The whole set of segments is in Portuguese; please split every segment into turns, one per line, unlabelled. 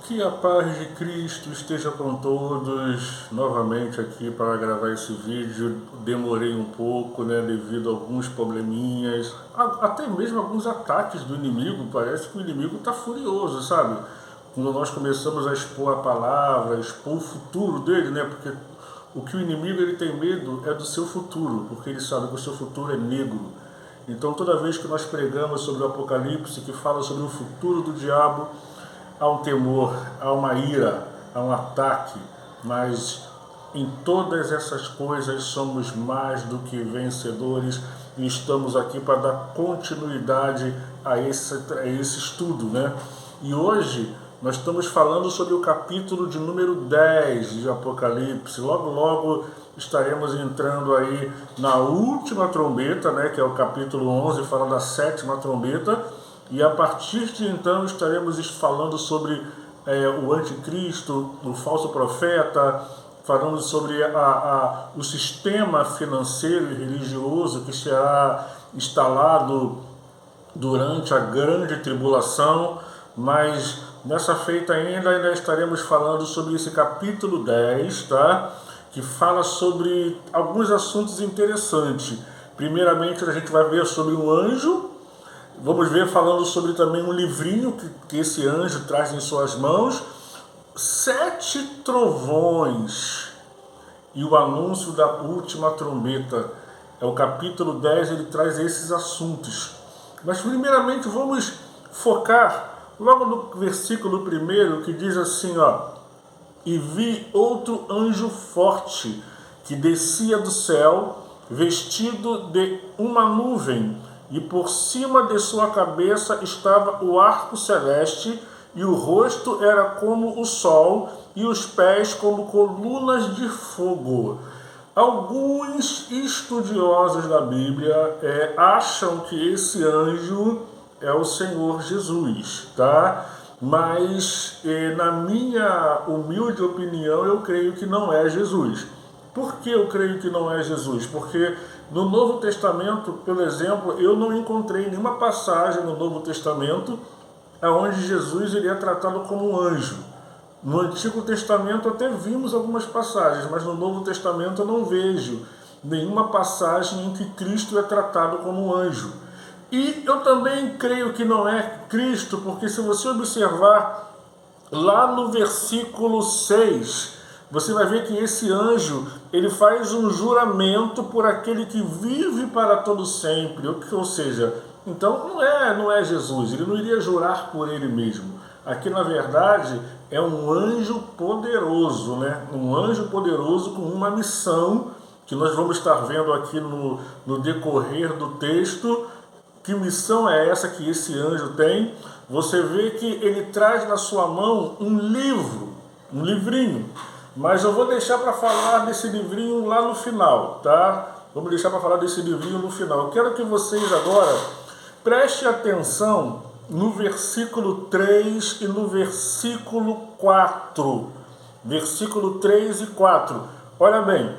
Que a paz de Cristo esteja com todos. Novamente aqui para gravar esse vídeo. Demorei um pouco, né, devido a alguns probleminhas, até mesmo alguns ataques do inimigo. Parece que o inimigo está furioso, sabe? Quando nós começamos a expor a palavra, a expor o futuro dele, né? Porque o que o inimigo ele tem medo é do seu futuro, porque ele sabe que o seu futuro é negro. Então toda vez que nós pregamos sobre o Apocalipse, que fala sobre o futuro do diabo, há um temor, há uma ira, há um ataque, mas em todas essas coisas somos mais do que vencedores e estamos aqui para dar continuidade a esse estudo, né? E hoje nós estamos falando sobre o capítulo de número 10 de Apocalipse. Logo, logo estaremos entrando aí na última trombeta, né? Que é o capítulo 11, fala da sétima trombeta. E a partir de então estaremos falando sobre o anticristo, o falso profeta, falando sobre o sistema financeiro e religioso que será instalado durante a grande tribulação. Mas nessa feita ainda estaremos falando sobre esse capítulo 10, tá? Que fala sobre alguns assuntos interessantes. Primeiramente a gente vai ver sobre um anjo. Vamos ver falando sobre também um livrinho que esse anjo traz em suas mãos, 7 trovões e o anúncio da última trombeta. É o capítulo 10, ele traz esses assuntos. Mas primeiramente vamos focar logo no versículo 1 que diz assim, ó: E vi outro anjo forte que descia do céu, vestido de uma nuvem, e por cima de sua cabeça estava o arco celeste, e o rosto era como o sol, e os pés como colunas de fogo. Alguns estudiosos da Bíblia acham que esse anjo é o Senhor Jesus, tá? Mas na minha humilde opinião, eu creio que não é Jesus. Por que eu creio que não é Jesus? Porque no Novo Testamento, por exemplo, eu não encontrei nenhuma passagem no Novo Testamento onde Jesus ele é tratado como um anjo. No Antigo Testamento até vimos algumas passagens, mas no Novo Testamento eu não vejo nenhuma passagem em que Cristo é tratado como um anjo. E eu também creio que não é Cristo, porque se você observar lá no versículo 6, você vai ver que esse anjo, ele faz um juramento por aquele que vive para todo sempre. Ou seja, então não é Jesus, ele não iria jurar por ele mesmo. Aqui, na verdade, é um anjo poderoso, né? Um anjo poderoso com uma missão, que nós vamos estar vendo aqui no decorrer do texto. Que missão é essa que esse anjo tem? Você vê que ele traz na sua mão um livro, um livrinho. Mas eu vou deixar para falar desse livrinho lá no final, tá? Vamos deixar para falar desse livrinho no final. Eu quero que vocês agora prestem atenção no versículo 3 e no versículo 4. Versículo 3 e 4. Olha bem.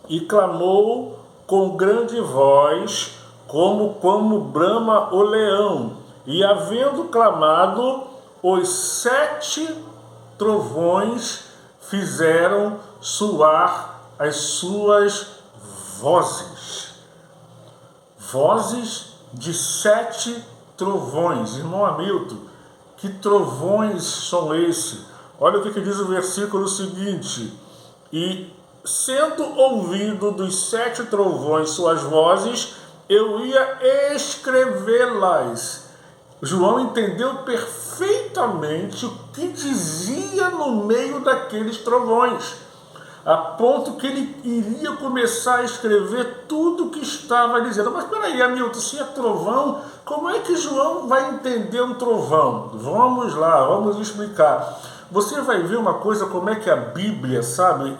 E clamou com grande voz, como brama o leão. E havendo clamado, os 7 trovões fizeram soar as suas vozes. Vozes de 7 trovões. Irmão Hamilton, que trovões são esses? Olha o que diz o versículo seguinte. E sendo ouvido dos 7 trovões suas vozes, eu ia escrevê-las. João entendeu perfeitamente o que dizia no meio daqueles trovões, a ponto que ele iria começar a escrever tudo o que estava dizendo. Mas peraí, Hamilton, se é trovão, como é que João vai entender um trovão? Vamos lá, vamos explicar. Você vai ver uma coisa, como é que a Bíblia,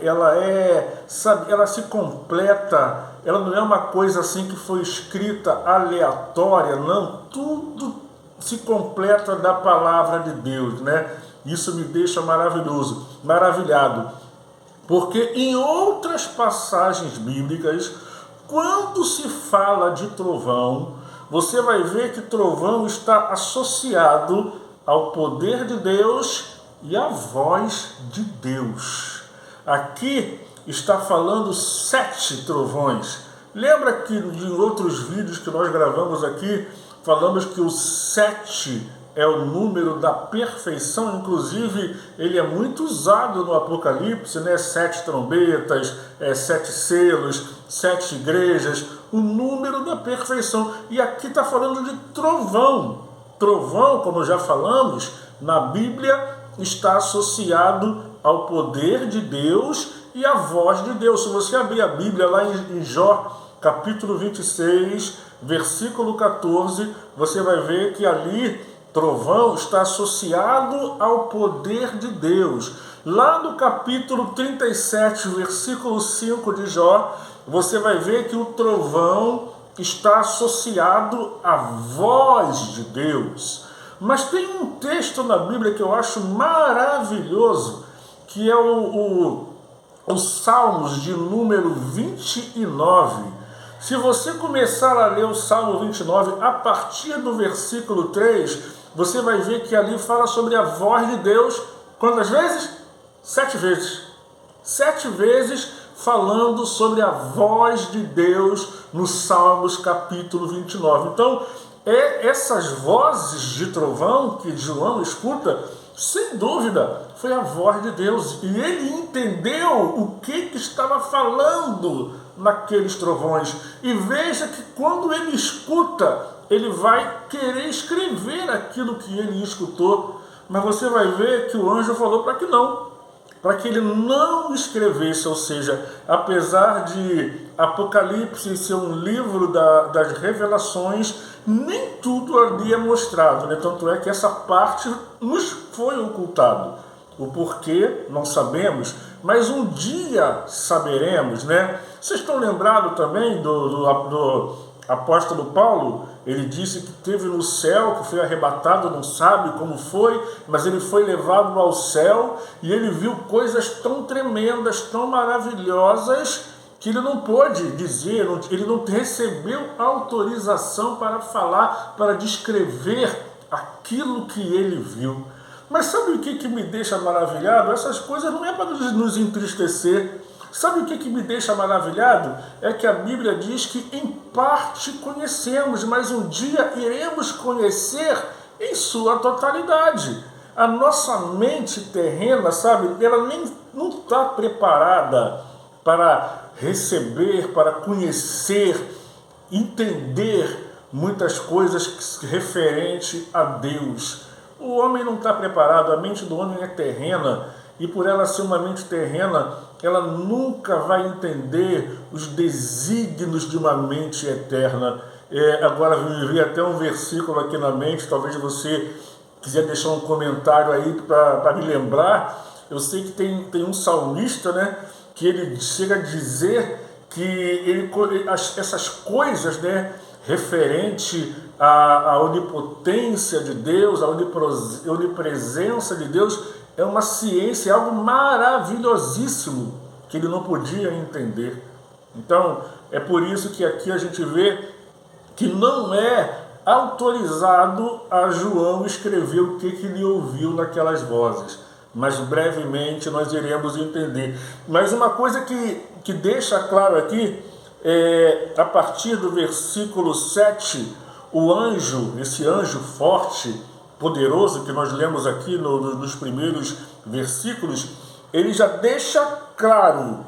ela se completa, ela não é uma coisa assim que foi escrita aleatória, não, tudo se completa da palavra de Deus, né? Isso me deixa maravilhado, porque em outras passagens bíblicas, quando se fala de trovão, você vai ver que trovão está associado ao poder de Deus e a voz de Deus. Aqui está falando 7 trovões. Lembra que em outros vídeos que nós gravamos aqui, falamos que o 7 é o número da perfeição, inclusive ele é muito usado no Apocalipse, né? 7 trombetas, 7 selos, 7 igrejas, o número da perfeição. E aqui está falando de trovão. Trovão, como já falamos, na Bíblia está associado ao poder de Deus e à voz de Deus. Se você abrir a Bíblia lá em Jó, capítulo 26, versículo 14, você vai ver que ali trovão está associado ao poder de Deus. Lá no capítulo 37, versículo 5 de Jó, você vai ver que o trovão está associado à voz de Deus. Mas tem um texto na Bíblia que eu acho maravilhoso, que é o Salmos de número 29. Se você começar a ler o Salmo 29, a partir do versículo 3, você vai ver que ali fala sobre a voz de Deus. Quantas vezes? 7 vezes. 7 vezes falando sobre a voz de Deus no Salmos capítulo 29. Então, essas vozes de trovão que João escuta, sem dúvida, foi a voz de Deus. E ele entendeu o que estava falando naqueles trovões. E veja que quando ele escuta, ele vai querer escrever aquilo que ele escutou. Mas você vai ver que o anjo falou para que não. Para que ele não escrevesse, ou seja, apesar de Apocalipse ser um livro das revelações, nem tudo ali é mostrado, né? Tanto é que essa parte nos foi ocultado. O porquê não sabemos, mas um dia saberemos, né? Vocês estão lembrados também do apóstolo Paulo? Ele disse que teve no céu, que foi arrebatado, não sabe como foi, mas ele foi levado ao céu e ele viu coisas tão tremendas, tão maravilhosas, que ele não pôde dizer, ele não recebeu autorização para falar, para descrever aquilo que ele viu. Mas sabe o que me deixa maravilhado? Essas coisas não é para nos entristecer. Sabe o que me deixa maravilhado? É que a Bíblia diz que em parte conhecemos, mas um dia iremos conhecer em sua totalidade. A nossa mente terrena, sabe, ela nem não está preparada para receber, para conhecer, entender muitas coisas referente a Deus. O homem não está preparado, a mente do homem é terrena, e por ela ser uma mente terrena, ela nunca vai entender os desígnios de uma mente eterna. Agora me veio até um versículo aqui na mente, talvez você quiser deixar um comentário aí para me lembrar. Eu sei que tem um salmista, né, que ele chega a dizer que essas coisas, né, referente à onipotência de Deus, à onipresença de Deus, é uma ciência, é algo maravilhosíssimo que ele não podia entender. Então, é por isso que aqui a gente vê que não é autorizado a João escrever o que ele ouviu naquelas vozes. Mas brevemente nós iremos entender. Mas uma coisa que deixa claro aqui, a partir do versículo 7, o anjo, esse anjo forte, poderoso que nós lemos aqui nos primeiros versículos, ele já deixa claro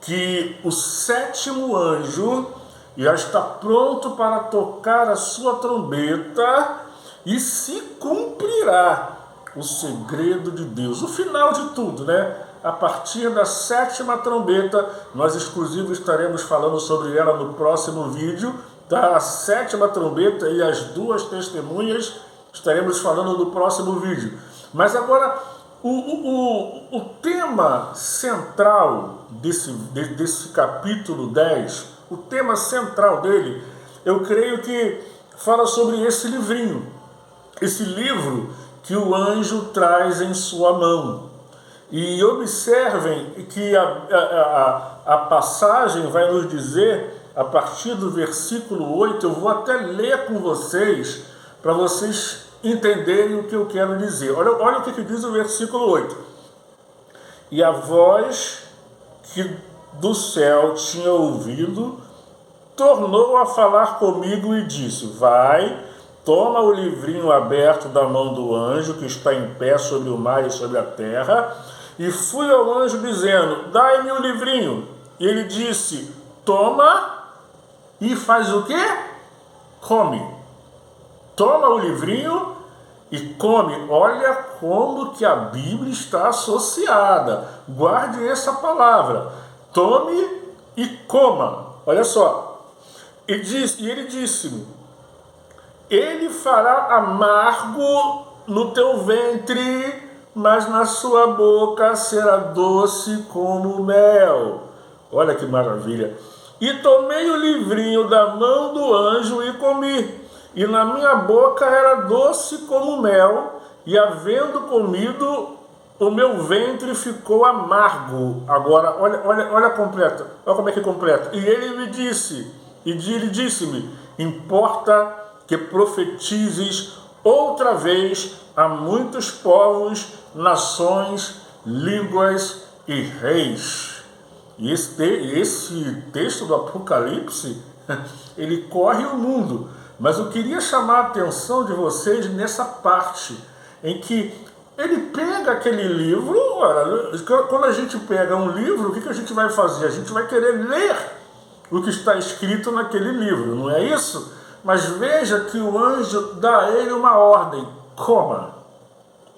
que o 7º anjo já está pronto para tocar a sua trombeta e se cumprirá o segredo de Deus. O final de tudo, né? A partir da 7ª trombeta, nós exclusivo estaremos falando sobre ela no próximo vídeo, tá? A 7ª trombeta e as 2 testemunhas estaremos falando no próximo vídeo. Mas agora, o tema central desse capítulo 10, o tema central dele, eu creio que fala sobre esse livrinho, esse livro que o anjo traz em sua mão. E observem que a passagem vai nos dizer, a partir do versículo 8, eu vou até ler com vocês, para vocês entenderem o que eu quero dizer. Olha o que diz o versículo 8. E a voz que do céu tinha ouvido tornou a falar comigo e disse: vai, toma o livrinho aberto da mão do anjo que está em pé sobre o mar e sobre a terra. E fui ao anjo dizendo: dai-me o livrinho. E ele disse: toma e faz o quê? Come. Toma o livrinho e come. Olha como que a Bíblia está associada. Guarde essa palavra. Tome e coma. Olha só. E ele disse-me: ele fará amargo no teu ventre, mas na sua boca será doce como mel. Olha que maravilha. E tomei o livrinho da mão do anjo e comi. E na minha boca era doce como mel, e havendo comido, o meu ventre ficou amargo. Agora, olha completa. Olha como é que completa. E ele me disse, ele disse-me: importa que profetizes outra vez a muitos povos, nações, línguas e reis. E esse texto do Apocalipse, ele corre o mundo. Mas eu queria chamar a atenção de vocês nessa parte, em que ele pega aquele livro. Quando a gente pega um livro, o que a gente vai fazer? A gente vai querer ler o que está escrito naquele livro, não é isso? Mas veja que o anjo dá a ele uma ordem: coma,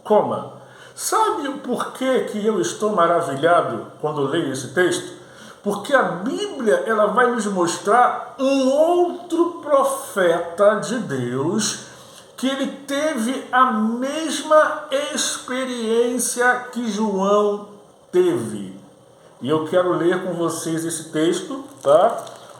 coma. Sabe o porquê que eu estou maravilhado quando leio esse texto? Porque a Bíblia, ela vai nos mostrar um outro profeta de Deus que ele teve a mesma experiência que João teve. E eu quero ler com vocês esse texto, tá?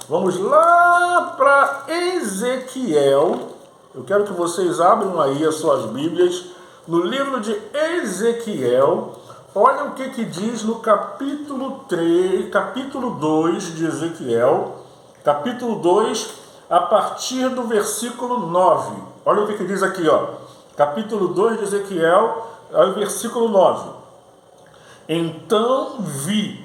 Vamos lá para Ezequiel. Eu quero que vocês abram aí as suas Bíblias no livro de Ezequiel. Olha o que diz no capítulo 2 de Ezequiel, capítulo 2, a partir do versículo 9. Olha o que diz aqui, ó. Capítulo 2 de Ezequiel, versículo 9. Então vi,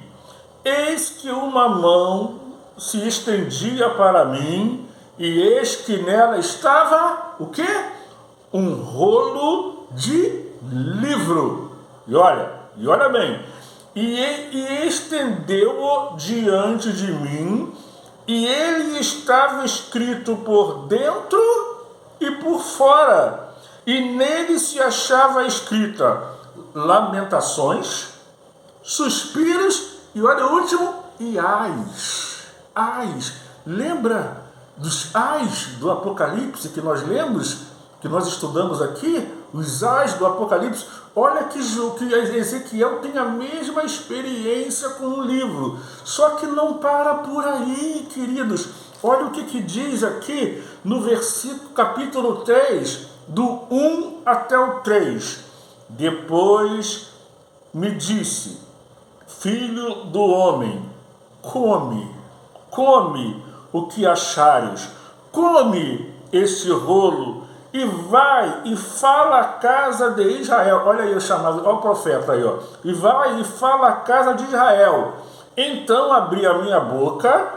eis que uma mão se estendia para mim, e eis que nela estava, o quê? Um rolo de livro. E olha bem, e estendeu-o diante de mim, e ele estava escrito por dentro e por fora, e nele se achava escrita lamentações, suspiros, e olha o último, e ais. Ais. Lembra dos ais do Apocalipse que nós lemos, que nós estudamos aqui? Os ais do Apocalipse. Olha que Ezequiel tem a mesma experiência com o livro. Só que não para por aí, queridos. Olha o que diz aqui no versículo capítulo 3, do 1 até o 3. Depois me disse: filho do homem, come o que achares, come esse rolo, e vai e fala à casa de Israel. Olha aí o chamado, olha o profeta aí, ó. E vai e fala à casa de Israel. Então abri a minha boca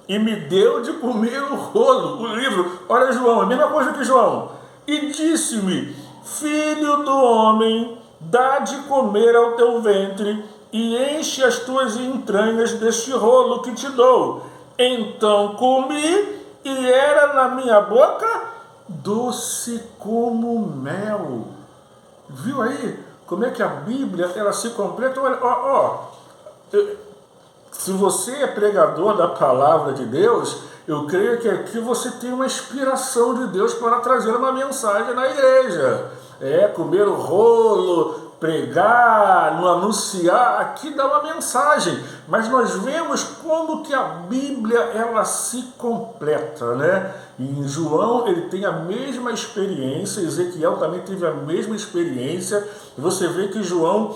e me deu de comer o rolo, o livro. Olha João, a mesma coisa que João. E disse-me: filho do homem, dá de comer ao teu ventre e enche as tuas entranhas deste rolo que te dou. Então comi, e era na minha boca doce como mel. Viu aí como é que a Bíblia ela se completa? Olha, se você é pregador da palavra de Deus, eu creio que aqui você tem uma inspiração de Deus para trazer uma mensagem na igreja. Comer o rolo, pregar, anunciar, aqui dá uma mensagem. Mas nós vemos como que a Bíblia ela se completa, né? E em João ele tem a mesma experiência, Ezequiel também teve a mesma experiência. E você vê que João,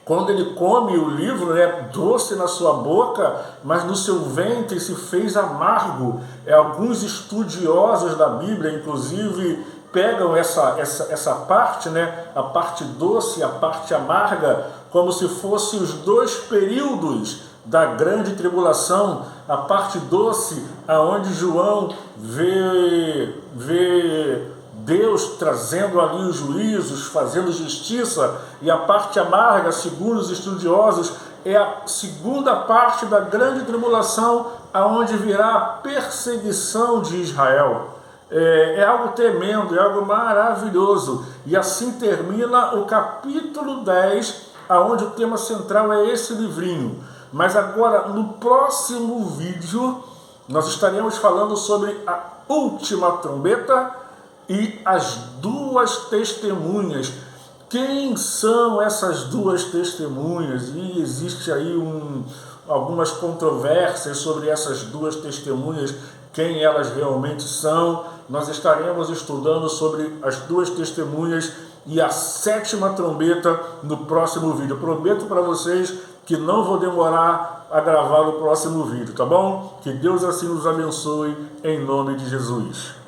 quando ele come o livro, é doce na sua boca, mas no seu ventre se fez amargo. Alguns estudiosos da Bíblia, inclusive pegam essa parte, né, a parte doce e a parte amarga, como se fossem os dois períodos da grande tribulação. A parte doce, aonde João vê Deus trazendo ali os juízos, fazendo justiça, e a parte amarga, segundo os estudiosos, é a segunda parte da grande tribulação, aonde virá a perseguição de Israel. É algo tremendo, é algo maravilhoso. E assim termina o capítulo 10, aonde o tema central é esse livrinho. Mas agora, no próximo vídeo, nós estaremos falando sobre a última trombeta e as duas testemunhas. Quem são essas duas testemunhas? E existe aí algumas controvérsias sobre essas duas testemunhas, quem elas realmente são. Nós estaremos estudando sobre as duas testemunhas e a sétima trombeta no próximo vídeo. Eu prometo para vocês que não vou demorar a gravar o próximo vídeo, tá bom? Que Deus assim nos abençoe, em nome de Jesus.